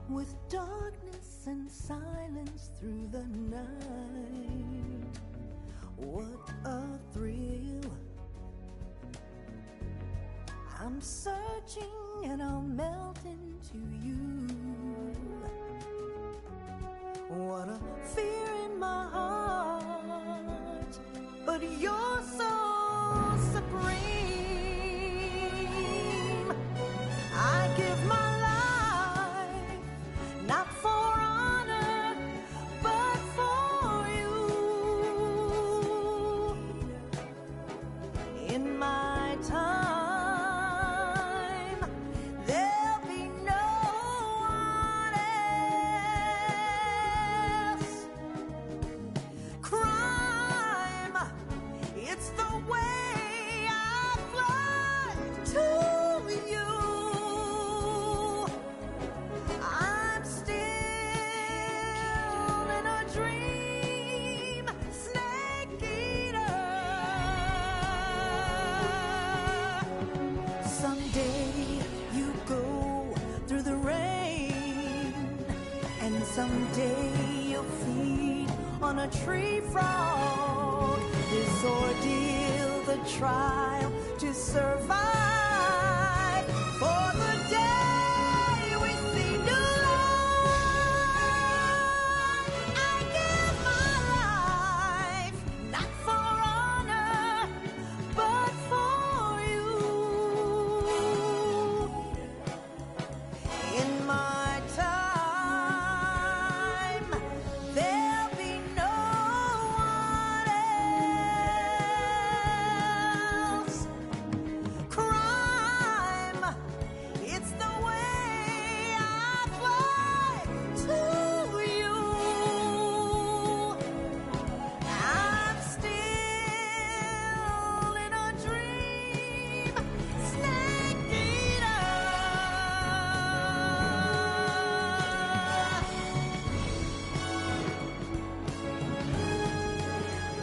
with darkness and silence through the night. What a thrill. I'm searching and I'll melt into you. What a fear in my heart, but you're so supreme. I give my life, not for honor, but for you. In my time, there'll be no one else. Crime, it's the way I fly to you. I'm still in a dream, snake eater. Someday you go through the rain, and someday you'll feed on a tree frog. This ordeal, the trial to survive, for the day we see new life. I give my life, not for honor, but for you. In my time, there'll be no one else. Crime, it's the way I fly to you. I'm still in a dream, snake eater.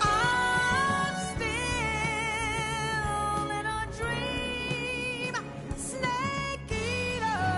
I'm still in a dream, snake eater. Snake eater.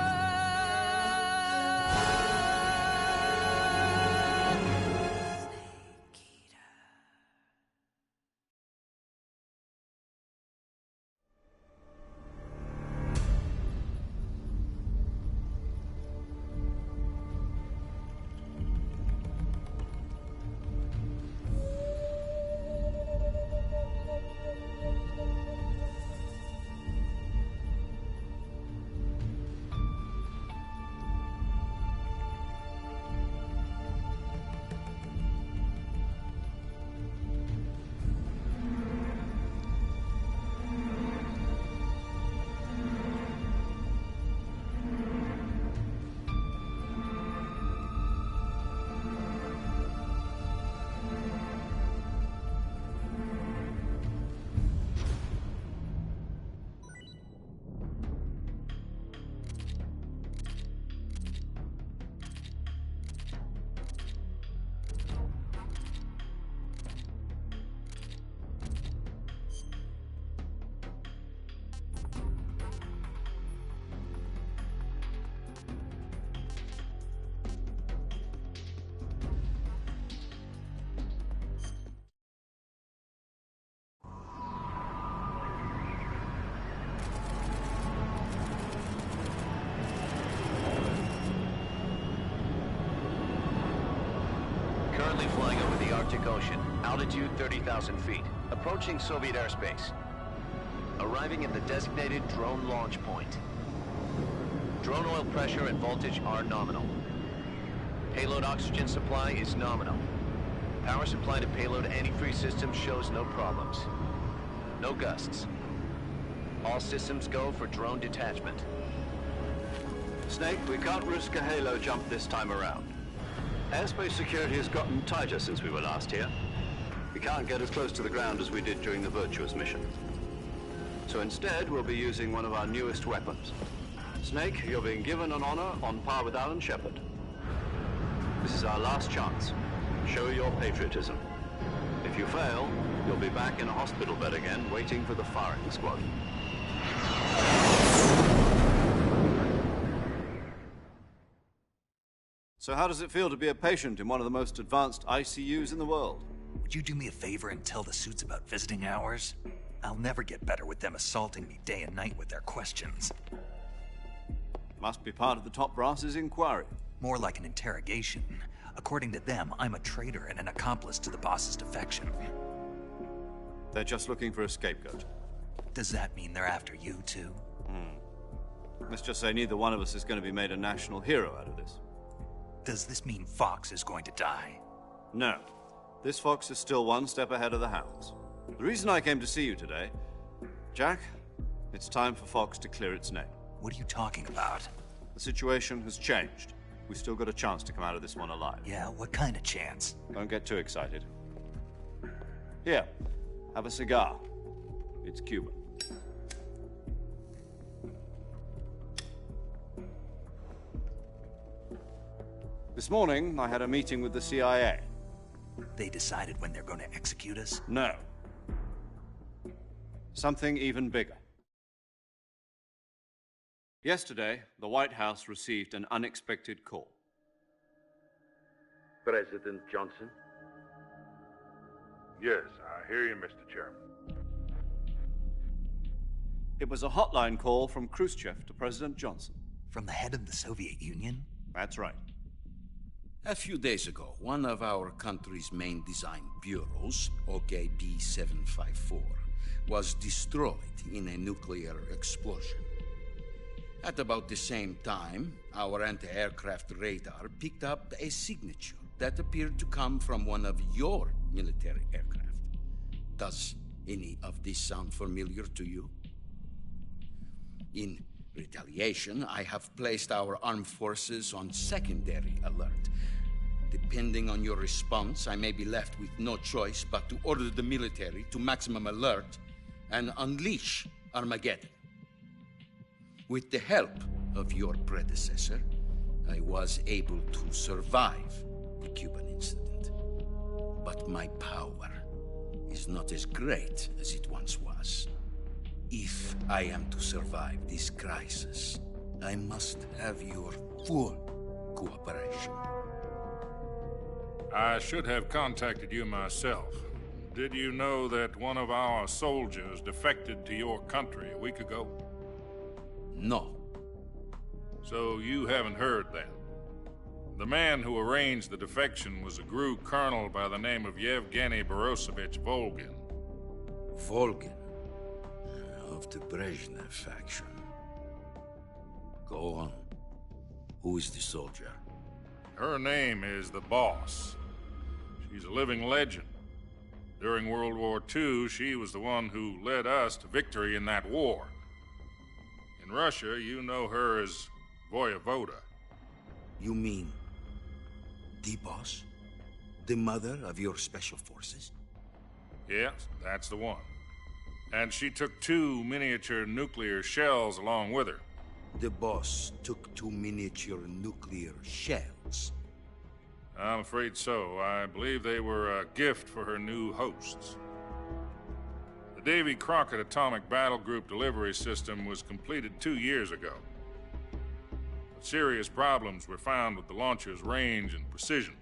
Currently flying over the Arctic Ocean, altitude 30,000 feet, approaching Soviet airspace. Arriving at the designated drone launch point. Drone oil pressure and voltage are nominal. Payload oxygen supply is nominal. Power supply to payload antifreeze system shows no problems. No gusts. All systems go for drone detachment. Snake, we can't risk a halo jump this time around. Airspace security has gotten tighter since we were last here. We can't get as close to the ground as we did during the Virtuous mission. So instead, we'll be using one of our newest weapons. Snake, you're being given an honor on par with Alan Shepard. This is our last chance. Show your patriotism. If you fail, you'll be back in a hospital bed again, waiting for the firing squad. So how does it feel to be a patient in one of the most advanced ICUs in the world? Would you do me a favor and tell the suits about visiting hours? I'll never get better with them assaulting me day and night with their questions. Must be part of the top brass's inquiry. More like an interrogation. According to them, I'm a traitor and an accomplice to the boss's defection. They're just looking for a scapegoat. Does that mean they're after you, too? Let's just say neither one of us is going to be made a national hero out of this. Does this mean Fox is going to die? No. This fox is still one step ahead of the hounds. The reason I came to see you today, Jack, it's time for Fox to clear its name. What are you talking about? The situation has changed. We've still got a chance to come out of this one alive. Yeah, what kind of chance? Don't get too excited. Here, have a cigar. It's Cuban. This morning, I had a meeting with the CIA. They decided when they're going to execute us? No. Something even bigger. Yesterday, the White House received an unexpected call. President Johnson? Yes, I hear you, Mr. Chairman. It was a hotline call from Khrushchev to President Johnson. From the head of the Soviet Union? That's right. A few days ago, one of our country's main design bureaus, OKB 754, was destroyed in a nuclear explosion. At about the same time, our anti-aircraft radar picked up a signature that appeared to come from one of your military aircraft. Does any of this sound familiar to you? In retaliation, I have placed our armed forces on secondary alert. Depending on your response, I may be left with no choice but to order the military to maximum alert and unleash Armageddon. With the help of your predecessor, I was able to survive the Cuban incident. But my power is not as great as it once was. If I am to survive this crisis, I must have your full cooperation. I should have contacted you myself. Did you know that one of our soldiers defected to your country a week ago? No. So you haven't heard then. The man who arranged the defection was a GRU colonel by the name of Yevgeny Borosovich Volgin. Volgin, of the Brezhnev faction. Go on. Who is the soldier? Her name is the Boss. She's a living legend. During World War II, she was the one who led us to victory in that war. In Russia, you know her as Voyevoda. You mean the Boss? The mother of your special forces? Yes, that's the one. And she took 2 miniature nuclear shells along with her. The Boss took 2 miniature nuclear shells. I'm afraid so. I believe they were a gift for her new hosts. The Davy Crockett Atomic Battle Group delivery system was completed 2 years ago. But serious problems were found with the launcher's range and precision.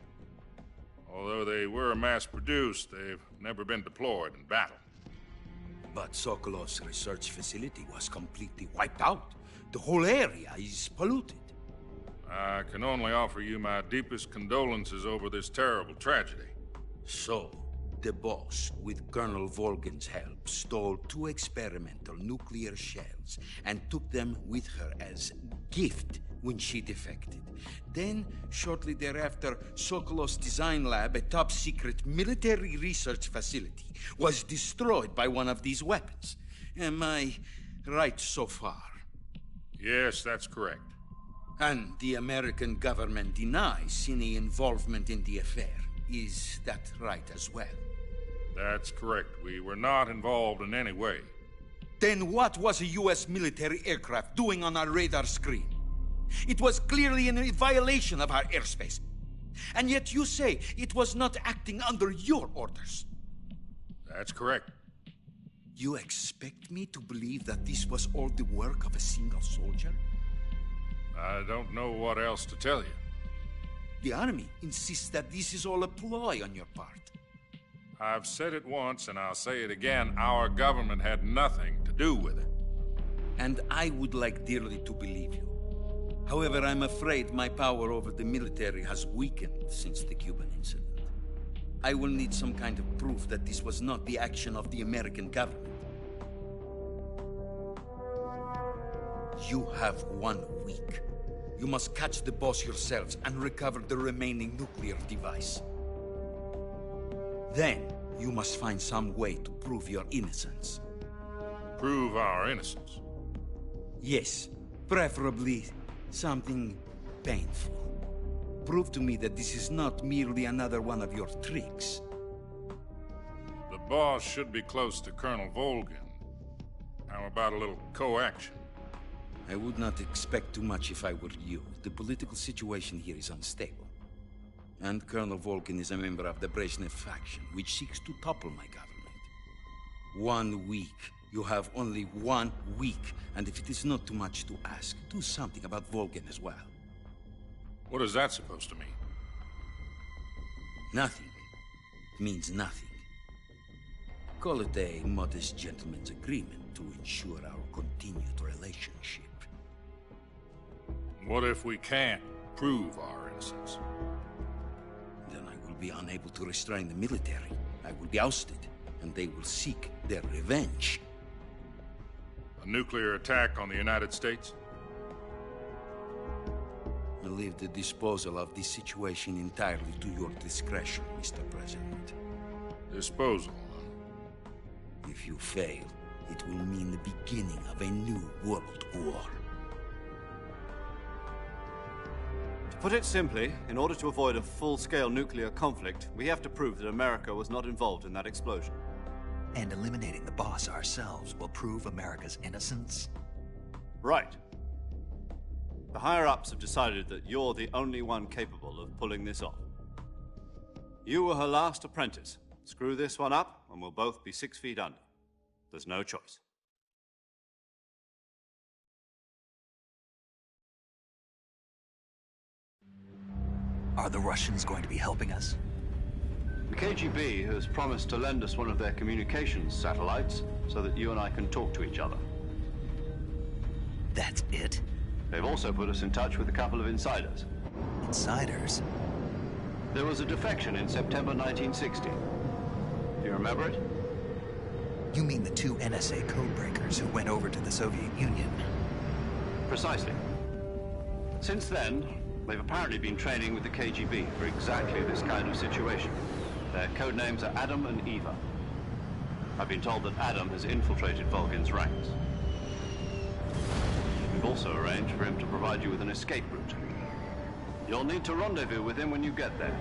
Although they were mass-produced, they've never been deployed in battle. But Sokolov's research facility was completely wiped out. The whole area is polluted. I can only offer you my deepest condolences over this terrible tragedy. So, the Boss, with Colonel Volgin's help, stole 2 experimental nuclear shells and took them with her as gift when she defected. Then, shortly thereafter, Sokolov's design lab, a top-secret military research facility, was destroyed by one of these weapons. Am I right so far? Yes, that's correct. And the American government denies any involvement in the affair. Is that right as well? That's correct. We were not involved in any way. Then what was a U.S. military aircraft doing on our radar screen? It was clearly in violation of our airspace. And yet you say it was not acting under your orders. That's correct. You expect me to believe that this was all the work of a single soldier? I don't know what else to tell you. The army insists that this is all a ploy on your part. I've said it once, and I'll say it again. Our government had nothing to do with it. And I would like dearly to believe you. However, I'm afraid my power over the military has weakened since the Cuban incident. I will need some kind of proof that this was not the action of the American government. You have 1 week. You must catch the boss yourselves and recover the remaining nuclear device. Then, you must find some way to prove your innocence. Prove our innocence. Yes, preferably something painful. Prove to me that this is not merely another one of your tricks. The boss should be close to Colonel Volgin. How about a little co-action? I would not expect too much if I were you. The political situation here is unstable. And Colonel Volgin is a member of the Brezhnev faction, which seeks to topple my government. 1 week. You have only 1 week, and if it is not too much to ask, do something about Volgin as well. What is that supposed to mean? Nothing. It means nothing. Call it a modest gentleman's agreement to ensure our continued relationship. What if we can't prove our innocence? Then I will be unable to restrain the military. I will be ousted, and they will seek their revenge. A nuclear attack on the United States? I leave the disposal of this situation entirely to your discretion, Mr. President. Disposal, huh? If you fail, it will mean the beginning of a new world war. To put it simply, in order to avoid a full-scale nuclear conflict, we have to prove that America was not involved in that explosion. And eliminating the boss ourselves will prove America's innocence? Right. The higher-ups have decided that you're the only one capable of pulling this off. You were her last apprentice. Screw this one up, and we'll both be 6 feet under. There's no choice. Are the Russians going to be helping us? The KGB has promised to lend us one of their communications satellites so that you and I can talk to each other. That's it? They've also put us in touch with a couple of insiders. Insiders? There was a defection in September 1960. Do you remember it? You mean the 2 NSA codebreakers who went over to the Soviet Union? Precisely. Since then, they've apparently been training with the KGB for exactly this kind of situation. Their code names are Adam and Eva. I've been told that Adam has infiltrated Volgin's ranks. We've also arranged for him to provide you with an escape route. You'll need to rendezvous with him when you get there.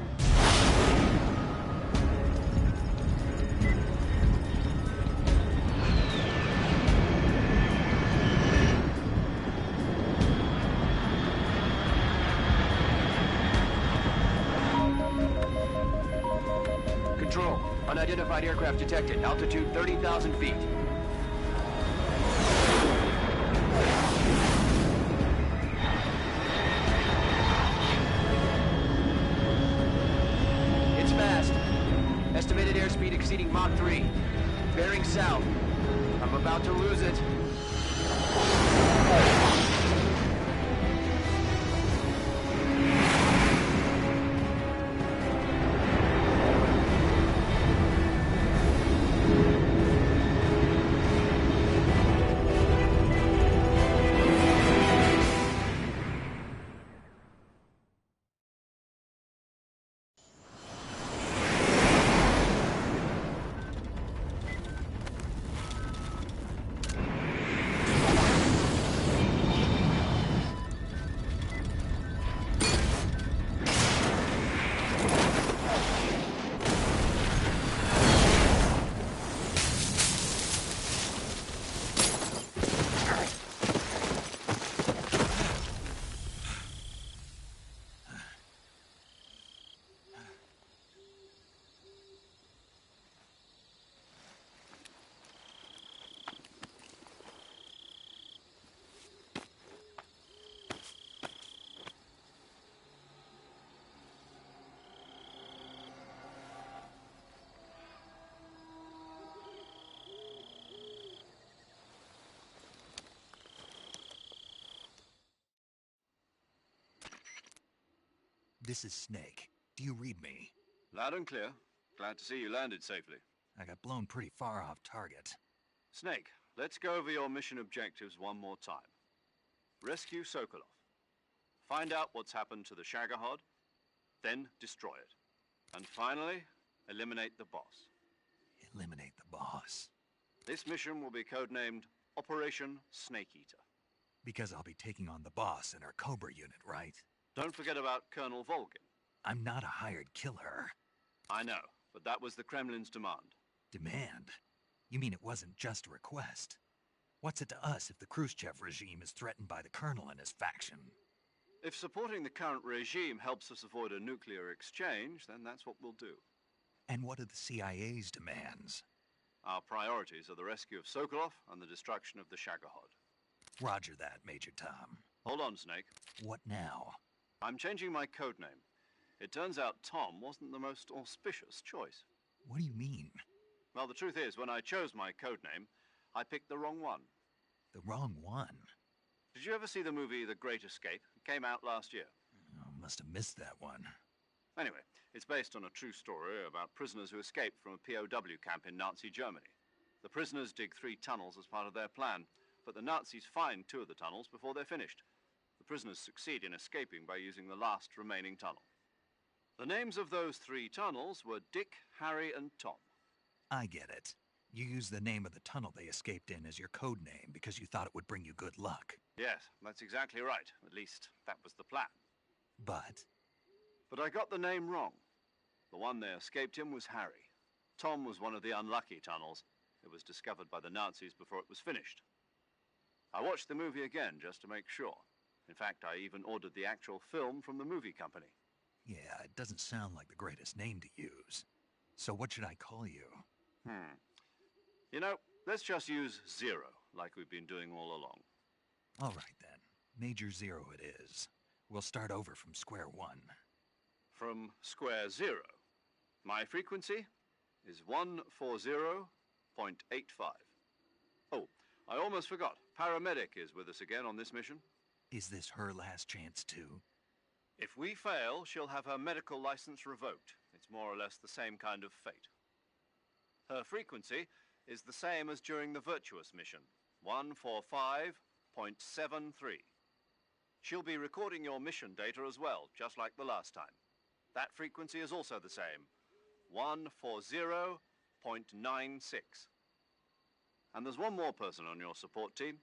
Control. Unidentified aircraft detected. Altitude 30,000 feet. It's fast. Estimated airspeed exceeding Mach 3. Bearing south. I'm about to lose it. This is Snake. Do you read me? Loud and clear. Glad to see you landed safely. I got blown pretty far off target. Snake, let's go over your mission objectives one more time. Rescue Sokolov. Find out what's happened to the Shagohod, then destroy it. And finally, eliminate the boss. Eliminate the boss. This mission will be codenamed Operation Snake Eater. Because I'll be taking on the boss in our Cobra unit, right? Don't forget about Colonel Volgin. I'm not a hired killer. I know, but that was the Kremlin's demand. Demand? You mean it wasn't just a request? What's it to us if the Khrushchev regime is threatened by the Colonel and his faction? If supporting the current regime helps us avoid a nuclear exchange, then that's what we'll do. And what are the CIA's demands? Our priorities are the rescue of Sokolov and the destruction of the Shagohod. Roger that, Major Tom. Hold on, Snake. What now? I'm changing my codename. It turns out Tom wasn't the most auspicious choice. What do you mean? Well, the truth is, when I chose my codename, I picked the wrong one. The wrong one? Did you ever see the movie The Great Escape? It came out last year. Oh, must have missed that one. Anyway, it's based on a true story about prisoners who escaped from a POW camp in Nazi Germany. The prisoners dig 3 tunnels as part of their plan, but the Nazis find 2 of the tunnels before they're finished. The prisoners succeed in escaping by using the last remaining tunnel. The names of those 3 tunnels were Dick, Harry, and Tom. I get it. You used the name of the tunnel they escaped in as your code name because you thought it would bring you good luck. Yes, that's exactly right. At least, that was the plan. But I got the name wrong. The one they escaped in was Harry. Tom was one of the unlucky tunnels. It was discovered by the Nazis before it was finished. I watched the movie again just to make sure. In fact, I even ordered the actual film from the movie company. yeah, it doesn't sound like the greatest name to use. So what should I call you? You know, let's just use Zero, like we've been doing all along. All right then. Major Zero it is. We'll start over from square one. From square 0. My frequency is 140.85. Oh, I almost forgot. Paramedic is with us again on this mission. Is this her last chance too? If we fail, she'll have her medical license revoked. It's more or less the same kind of fate. Her frequency is the same as during the Virtuous mission, 145.73. She'll be recording your mission data as well, just like the last time. That frequency is also the same, 140.96. And there's one more person on your support team.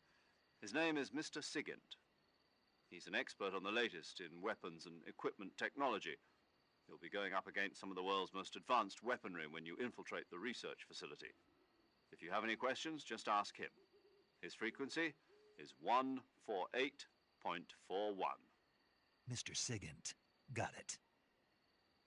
His name is Mr. Sigint. He's an expert on the latest in weapons and equipment technology. You'll be going up against some of the world's most advanced weaponry when you infiltrate the research facility. If you have any questions, just ask him. His frequency is 148.41. Mr. Sigint. Got it.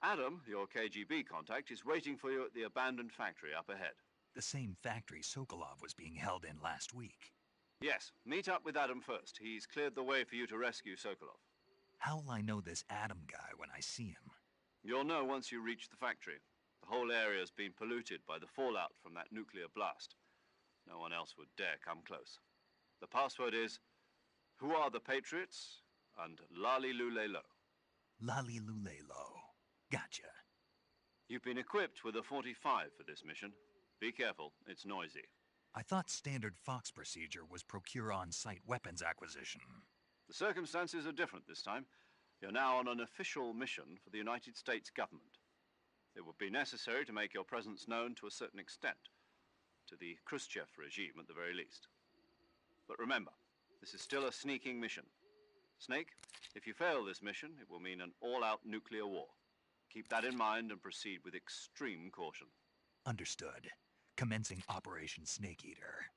Adam, your KGB contact, is waiting for you at the abandoned factory up ahead. The same factory Sokolov was being held in last week. Yes, meet up with Adam first. He's cleared the way for you to rescue Sokolov. How'll I know this Adam guy when I see him? You'll know once you reach the factory. The whole area's been polluted by the fallout from that nuclear blast. No one else would dare come close. The password is, "Who are the Patriots?" and Lali Lulelo. Lali Lulelo. Gotcha. You've been equipped with a 45 for this mission. Be careful, it's noisy. I thought standard Fox procedure was procure on-site weapons acquisition. The circumstances are different this time. You're now on an official mission for the United States government. It would be necessary to make your presence known to a certain extent, to the Khrushchev regime at the very least. But remember, this is still a sneaking mission. Snake, if you fail this mission, it will mean an all-out nuclear war. Keep that in mind and proceed with extreme caution. Understood. Commencing Operation Snake Eater.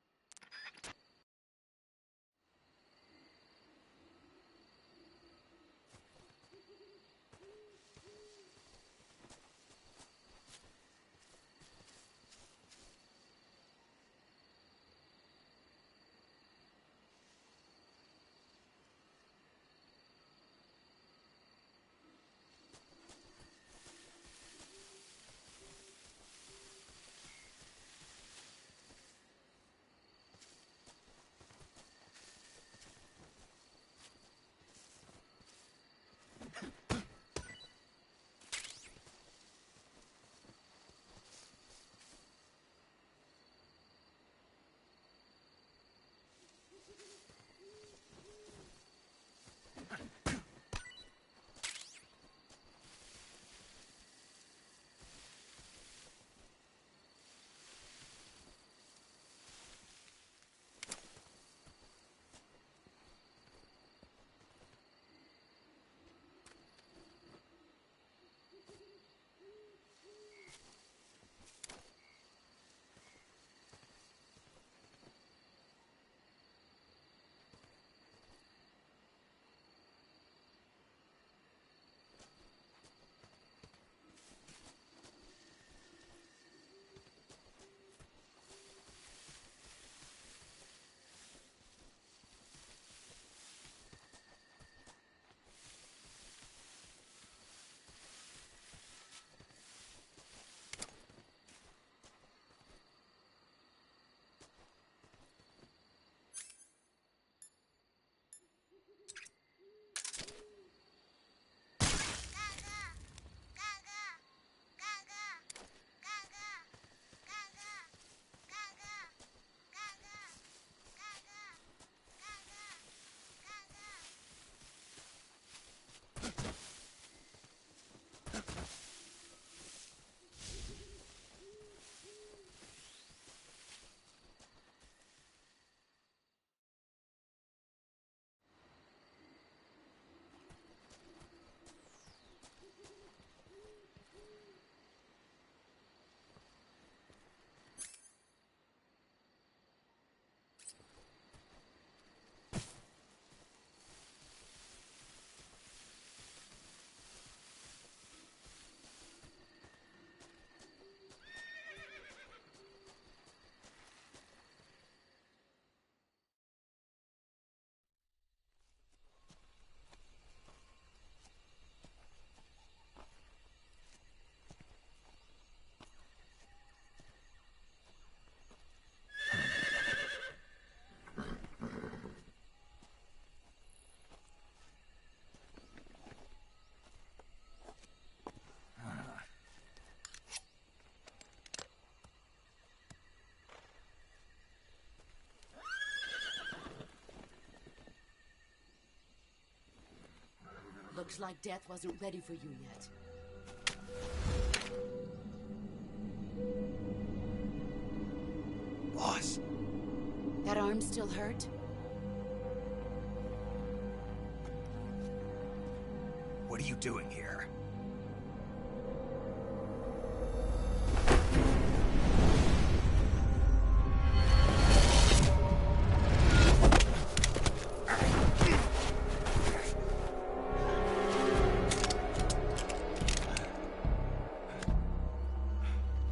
Looks like death wasn't ready for you yet. Boss. That arm still hurt? What are you doing here?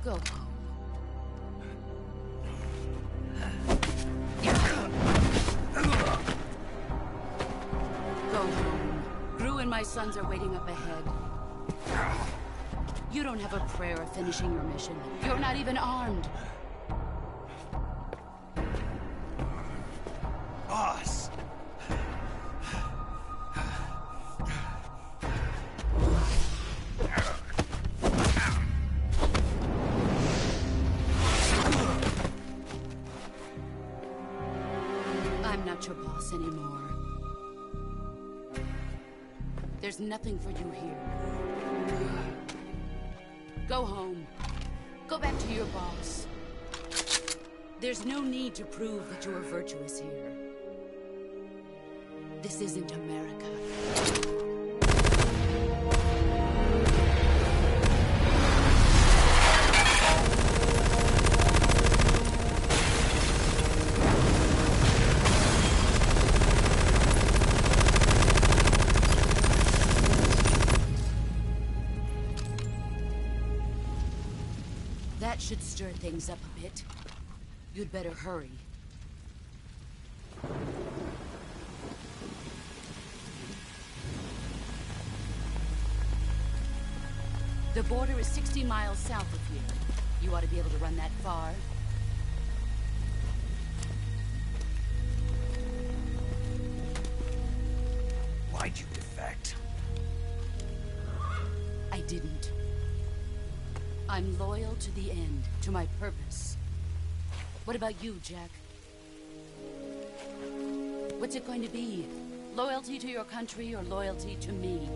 Go home. Go home. Gru and my sons are waiting up ahead. You don't have a prayer of finishing your mission. You're not even armed. Boss! I'm not your boss anymore. There's nothing for you here. Go home. Go back to your boss. There's no need to prove that you are virtuous here. This isn't America. That should stir things up a bit. You'd better hurry. The border is 60 miles south of here. You ought to be able to run that far. Why'd you defect? I didn't. I'm loyal to the end, to my purpose. What about you, Jack? What's it going to be? Loyalty to your country or loyalty to me?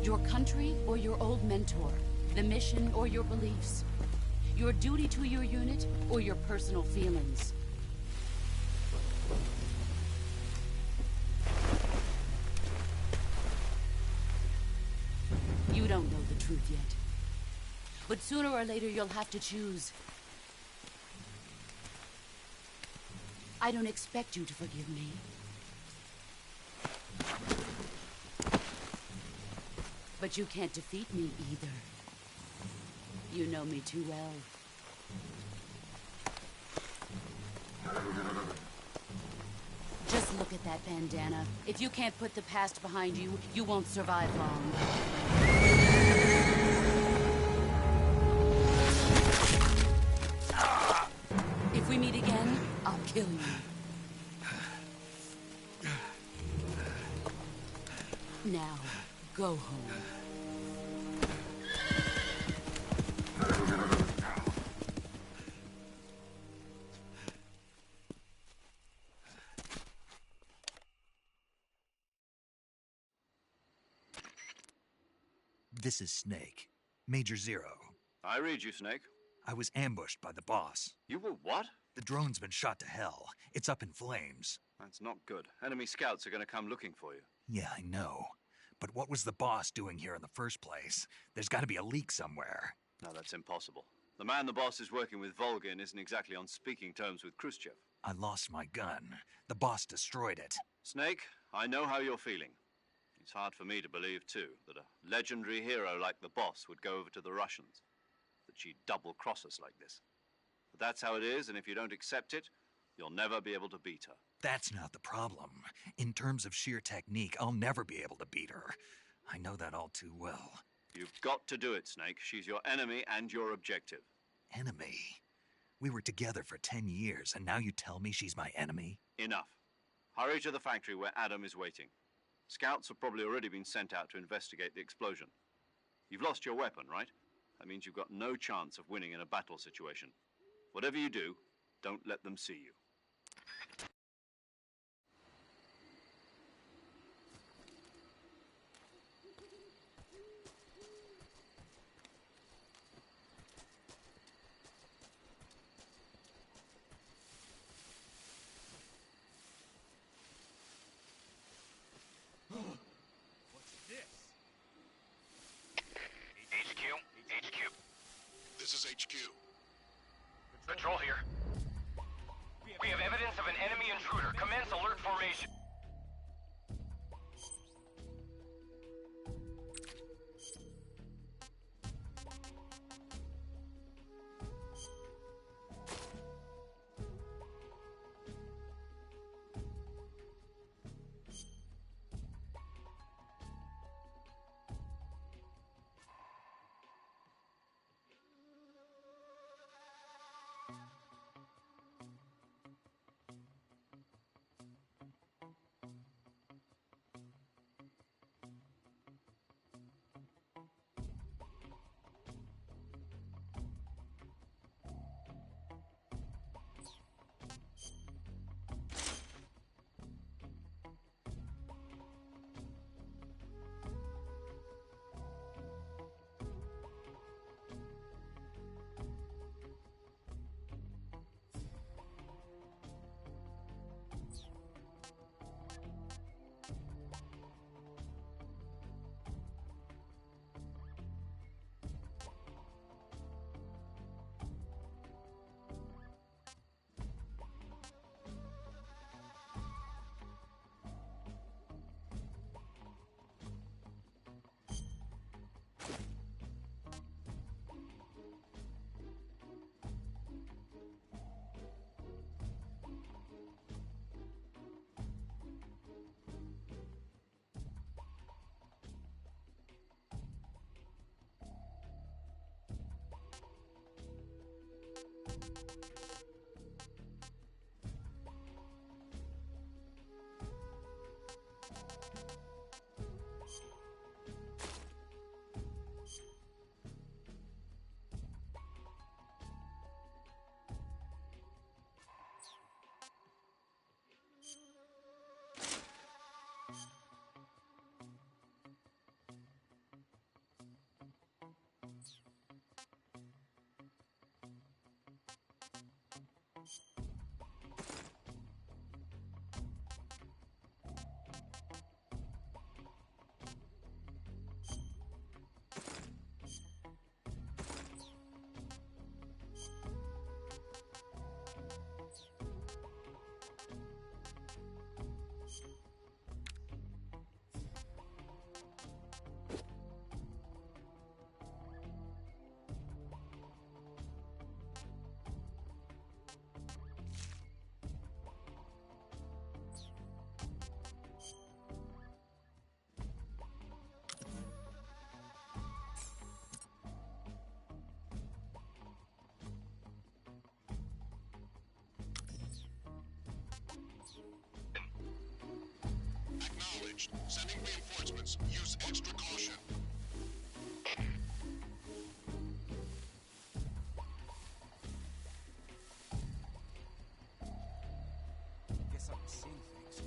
Your country or your old mentor? The mission or your beliefs? Your duty to your unit or your personal feelings? You don't know the truth yet. But sooner or later, you'll have to choose. I don't expect you to forgive me. But you can't defeat me either. You know me too well. Just look at that bandana. If you can't put the past behind you, you won't survive long. If we meet again, I'll kill you. Now, go home. This is Snake. Major Zero. I read you, Snake. I was ambushed by the boss. You were what? The drone's been shot to hell. It's up in flames. That's not good. Enemy scouts are going to come looking for you. Yeah, I know. But what was the boss doing here in the first place? There's got to be a leak somewhere. No, that's impossible. The man the boss is working with, Volgin, isn't exactly on speaking terms with Khrushchev. I lost my gun. The boss destroyed it. Snake, I know how you're feeling. It's hard for me to believe, too, that a legendary hero like the boss would go over to the Russians. That she'd double-cross us like this. But that's how it is, and if you don't accept it, you'll never be able to beat her. That's not the problem. In terms of sheer technique, I'll never be able to beat her. I know that all too well. You've got to do it, Snake. She's your enemy and your objective. Enemy? We were together for 10 years, and now you tell me she's my enemy? Enough. Hurry to the factory where Adam is waiting. Scouts have probably already been sent out to investigate the explosion. You've lost your weapon, right? That means you've got no chance of winning in a battle situation. Whatever you do, don't let them see you. HQ. Patrol here. We have evidence of an enemy intruder. Commence alert formation. Acknowledged. Sending reinforcements. Use extra caution. Guess I'm seeing things.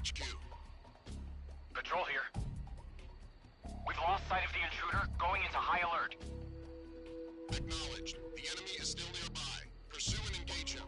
HQ. Patrol here. We've lost sight of the intruder, going into high alert. Acknowledged. The enemy is still nearby. Pursue and engage him.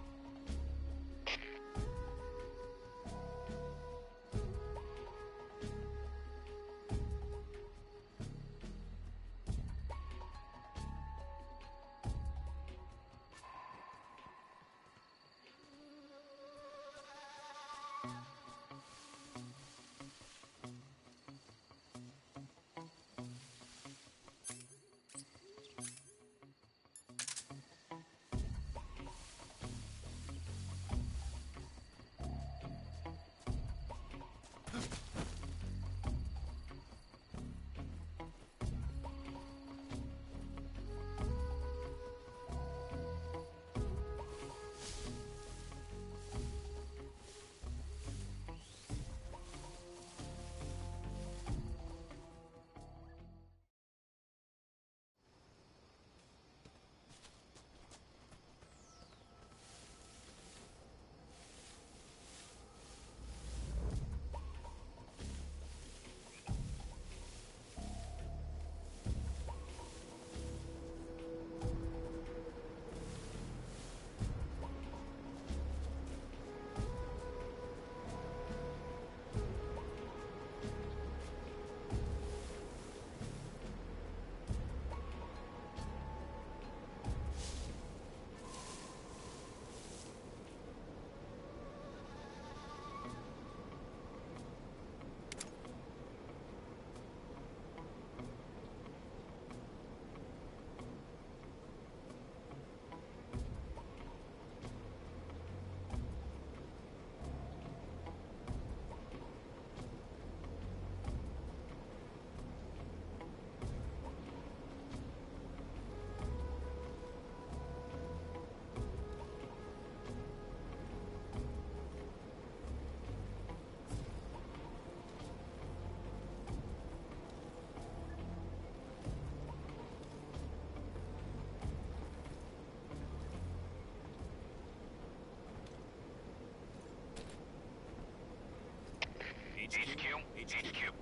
HQ.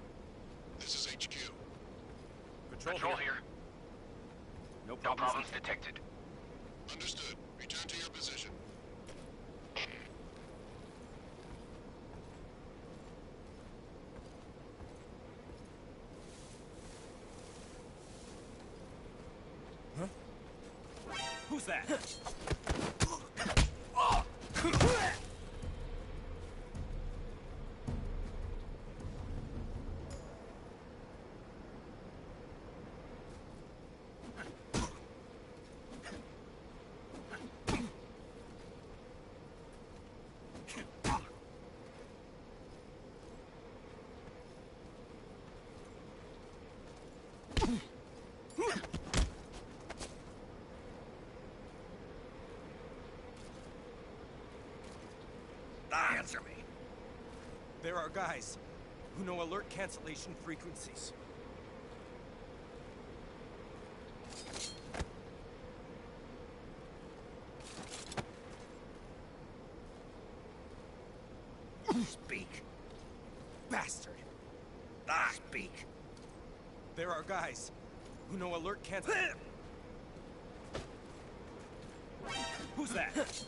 This is HQ. Patrol here. No problems detected. Understood. Return to your position. Huh? Who's that? Answer me. There are guys who know alert cancellation frequencies. Speak. Bastard! Speak. There are guys who know alert cancellation. Who's that?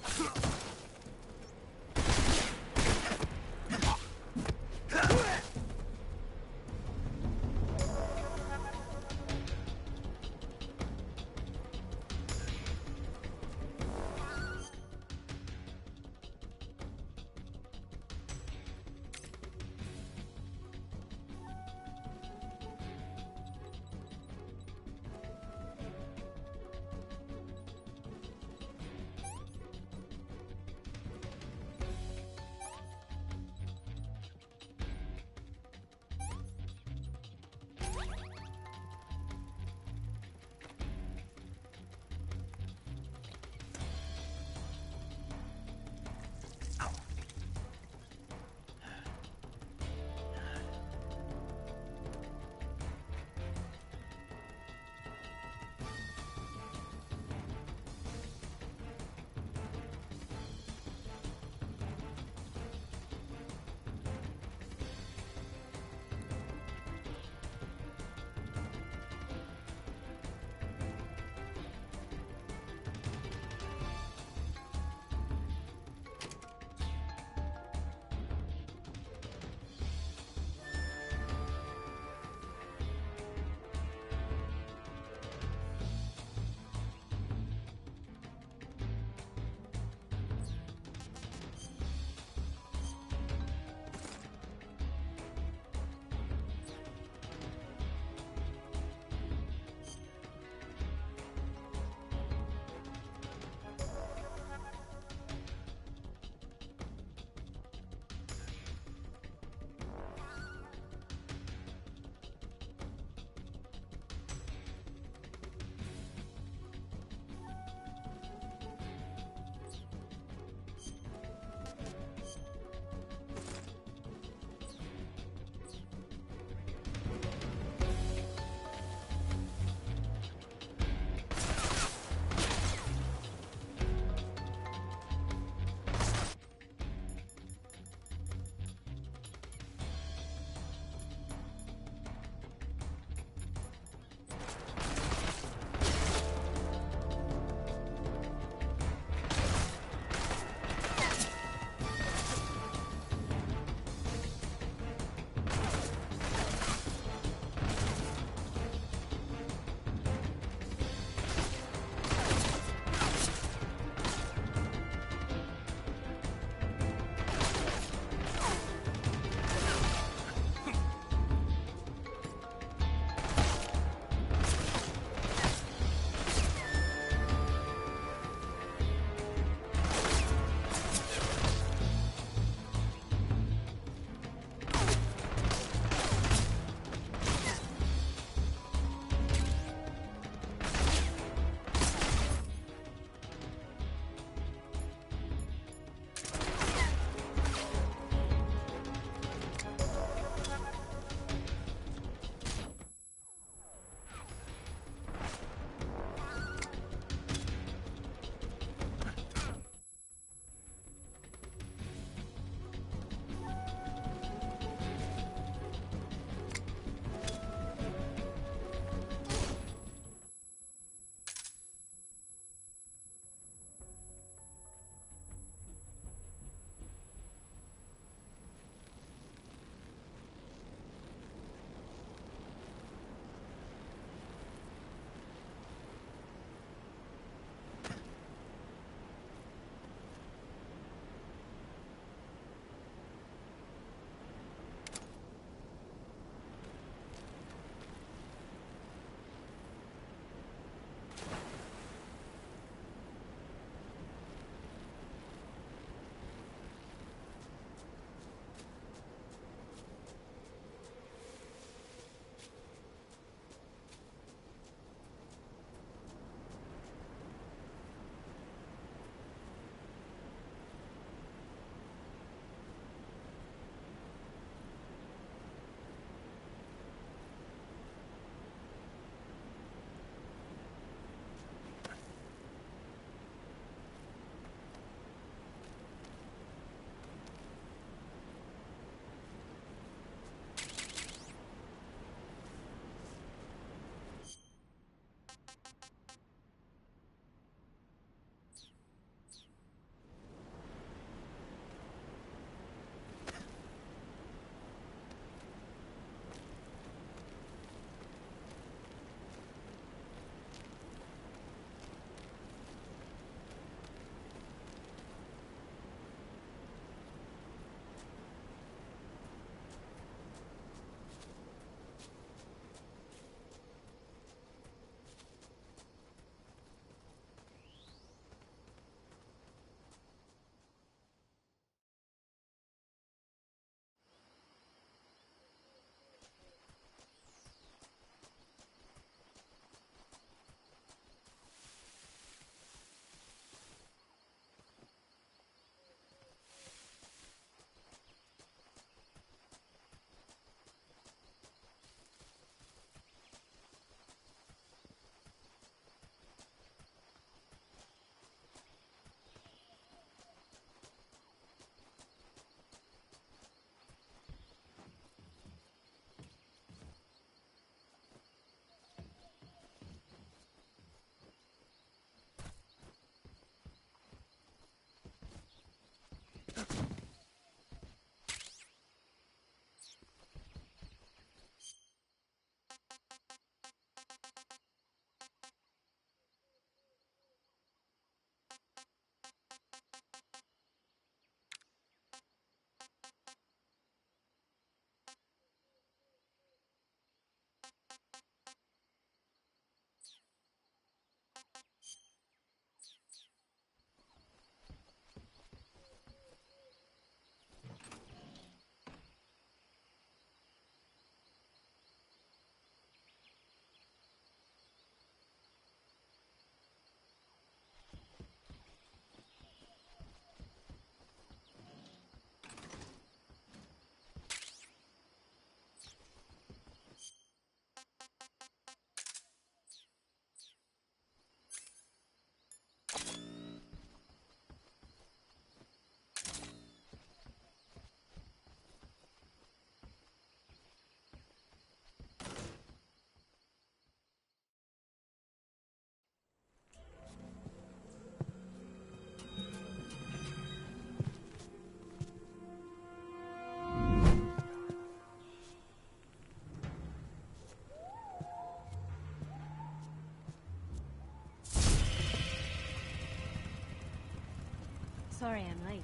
Sorry I'm late.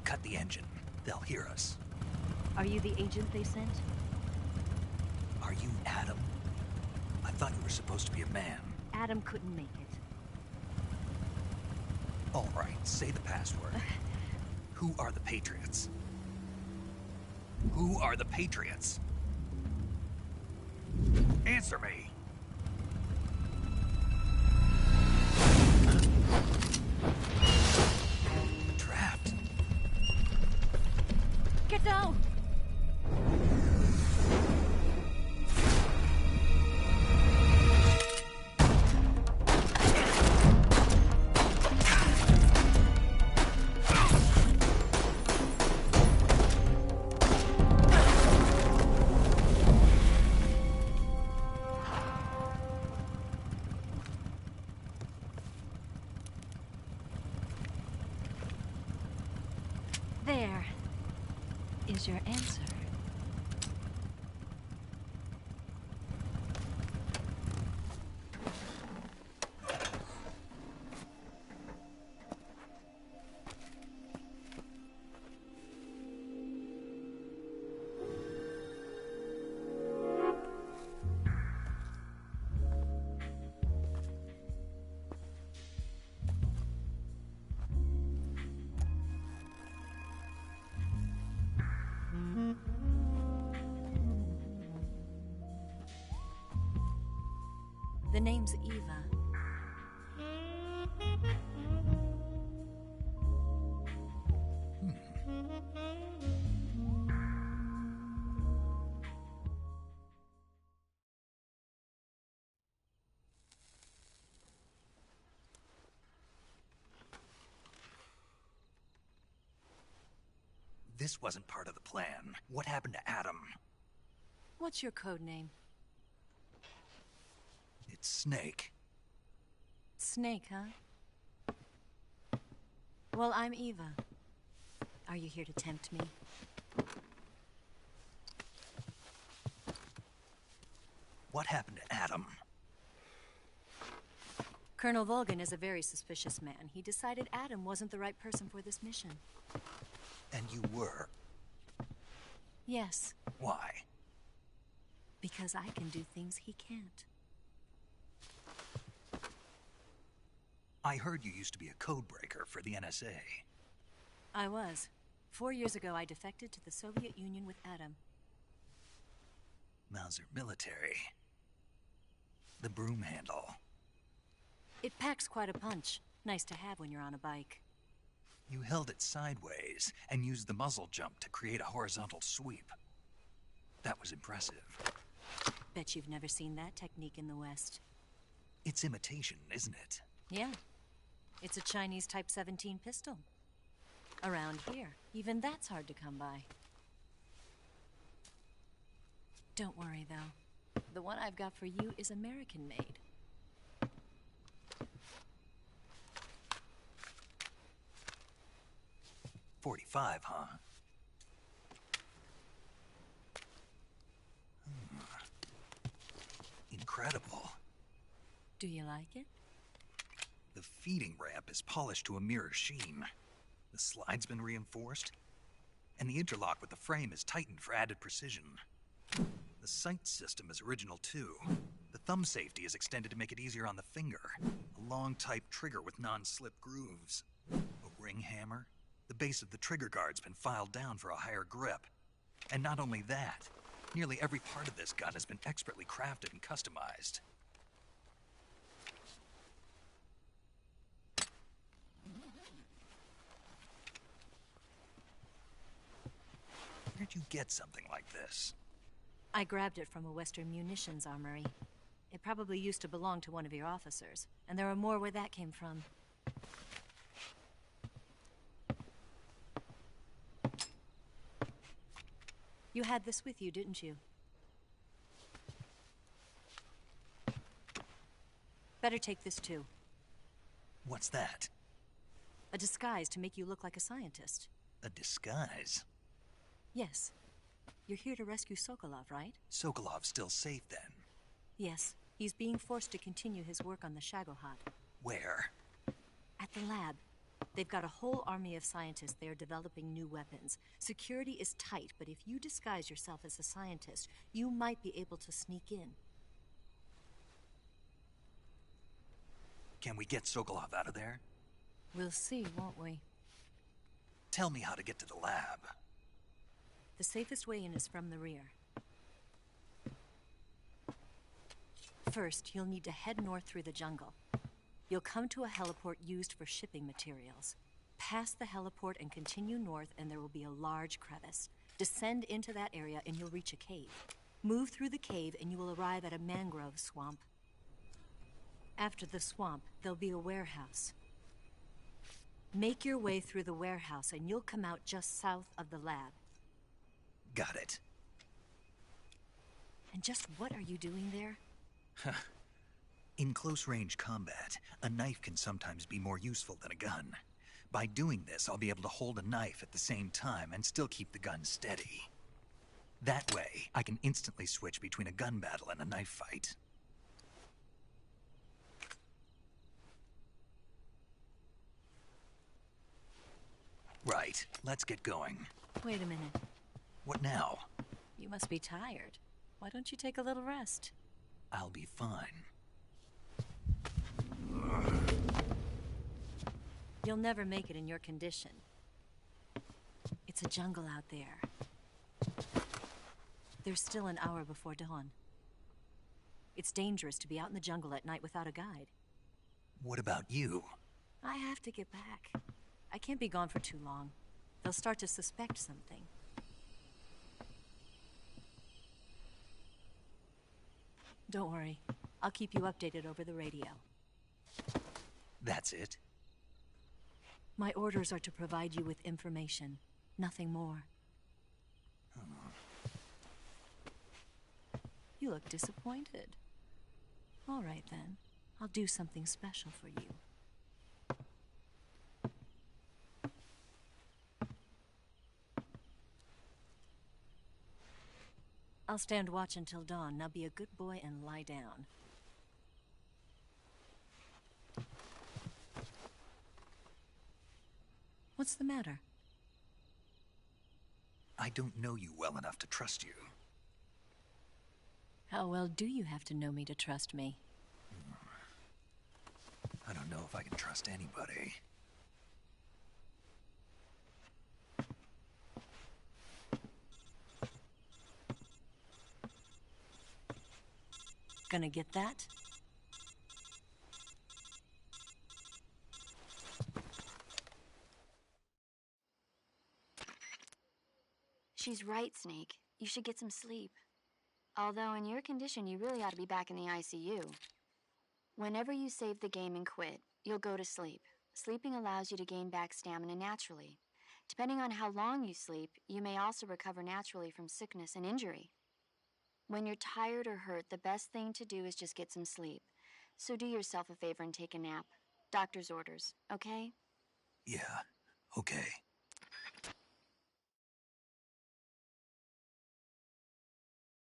Cut the engine. They'll hear us. Are you the agent they sent? Are you Adam? I thought you were supposed to be a man. Adam couldn't make it. All right, say the password. Who are the Patriots? Who are the Patriots? Answer me! Trapped. Get down! There is your answer. The name's Eva. This wasn't part of the plan. What happened to Adam? What's your code name? It's Snake. Snake, huh? Well, I'm Eva. Are you here to tempt me? What happened to Adam? Colonel Volgan is a very suspicious man. He decided Adam wasn't the right person for this mission. And you were? Yes. Why? Because I can do things he can't. I heard you used to be a codebreaker for the NSA. I was. 4 years ago, I defected to the Soviet Union with Adam. Mauser military. The broom handle. It packs quite a punch. Nice to have when you're on a bike. You held it sideways and used the muzzle jump to create a horizontal sweep. That was impressive. Bet you've never seen that technique in the West. It's imitation, isn't it? Yeah. It's a Chinese Type 17 pistol. Around here, even that's hard to come by. Don't worry, though. The one I've got for you is American-made. .45, huh? Incredible. Do you like it? The feeding ramp is polished to a mirror sheen. The slide's been reinforced, and the interlock with the frame is tightened for added precision. The sight system is original too. The thumb safety is extended to make it easier on the finger. A long type trigger with non-slip grooves. A ring hammer. The base of the trigger guard's been filed down for a higher grip. And not only that, nearly every part of this gun has been expertly crafted and customized. Where'd you get something like this? I grabbed it from a Western munitions armory. It probably used to belong to one of your officers, and there are more where that came from. You had this with you, didn't you? Better take this too. What's that? A disguise to make you look like a scientist. A disguise? Yes. You're here to rescue Sokolov, right? Sokolov's still safe then? Yes. He's being forced to continue his work on the Shagohod. Where? At the lab. They've got a whole army of scientists there developing new weapons. Security is tight, but if you disguise yourself as a scientist, you might be able to sneak in. Can we get Sokolov out of there? We'll see, won't we? Tell me how to get to the lab. The safest way in is from the rear. First, you'll need to head north through the jungle. You'll come to a heliport used for shipping materials. Pass the heliport and continue north, and there will be a large crevice. Descend into that area and you'll reach a cave. Move through the cave and you will arrive at a mangrove swamp. After the swamp, there'll be a warehouse. Make your way through the warehouse and you'll come out just south of the lab. Got it. And just what are you doing there? In close-range combat, a knife can sometimes be more useful than a gun. By doing this, I'll be able to hold a knife at the same time and still keep the gun steady. That way, I can instantly switch between a gun battle and a knife fight. Right, let's get going. Wait a minute. What now? You must be tired. Why don't you take a little rest? I'll be fine. You'll never make it in your condition. It's a jungle out there. There's still an hour before dawn. It's dangerous to be out in the jungle at night without a guide. What about you? I have to get back. I can't be gone for too long. They'll start to suspect something. Don't worry. I'll keep you updated over the radio. That's it? My orders are to provide you with information, nothing more. You look disappointed. All right then. I'll do something special for you. I'll stand watch until dawn. Now be a good boy and lie down. What's the matter? I don't know you well enough to trust you. How well do you have to know me to trust me? I don't know if I can trust anybody. Gonna get that? She's right, Snake. You should get some sleep. Although in your condition, you really ought to be back in the ICU. Whenever you save the game and quit, you'll go to sleep. Sleeping allows you to gain back stamina naturally. Depending on how long you sleep, you may also recover naturally from sickness and injury. When you're tired or hurt, the best thing to do is just get some sleep. So do yourself a favor and take a nap. Doctor's orders, okay? Yeah, okay.